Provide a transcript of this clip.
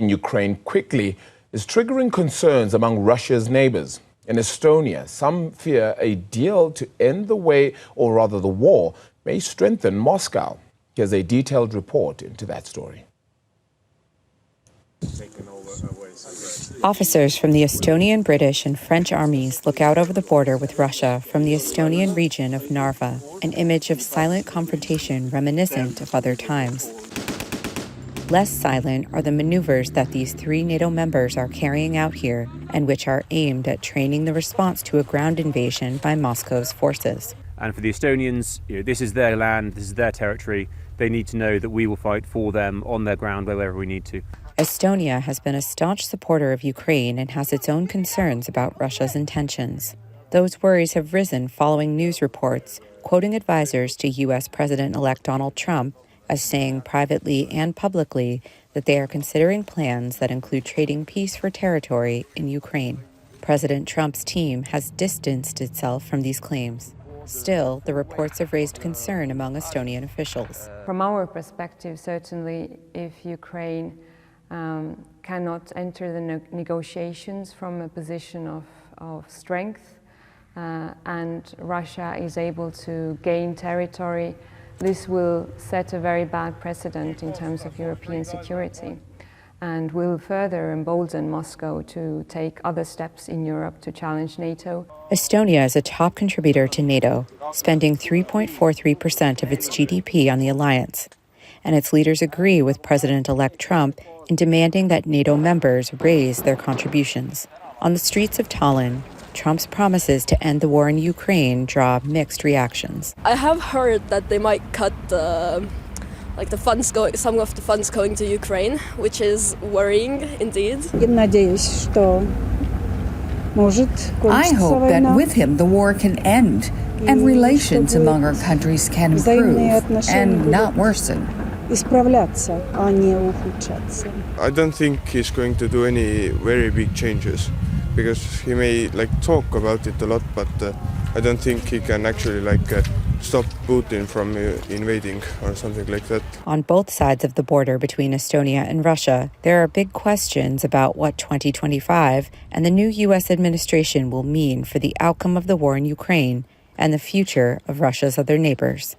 in Ukraine quickly is triggering concerns among Russia's neighbors. In Estonia, some fear a deal to end the war may strengthen Moscow. Here's a detailed report into that story. Officers from the Estonian, British, and French armies look out over the border with Russia from the Estonian region of Narva, an image of silent confrontation reminiscent of other times. Less silent are the maneuvers that these three NATO members are carrying out here, and which are aimed at training the response to a ground invasion by Moscow's forces. And for the Estonians, this is their land, this is their territory. They need to know that we will fight for them on their ground wherever we need to. Estonia has been a staunch supporter of Ukraine and has its own concerns about Russia's intentions. Those worries have risen following news reports, quoting advisors to U.S. President-elect Donald Trump as saying privately and publicly that they are considering plans that include trading peace for territory in Ukraine. President Trump's team has distanced itself from these claims. Still, the reports have raised concern among Estonian officials. From our perspective, certainly, if Ukraine cannot enter the negotiations from a position of strength and Russia is able to gain territory, this will set a very bad precedent in terms of European security and will further embolden Moscow to take other steps in Europe to challenge NATO. Estonia is a top contributor to NATO, spending 3.43% of its GDP on the alliance. And its leaders agree with President-elect Trump in demanding that NATO members raise their contributions. On the streets of Tallinn, Trump's promises to end the war in Ukraine draw mixed reactions. I have heard that they might cut some of the funds going to Ukraine, which is worrying indeed. I hope that with him the war can end and relations among our countries can improve and not worsen. I don't think he's going to do any very big changes, because he may talk about it a lot, but I don't think he can actually stop Putin from invading or something like that. On both sides of the border between Estonia and Russia, there are big questions about what 2025 and the new U.S. administration will mean for the outcome of the war in Ukraine and the future of Russia's other neighbors.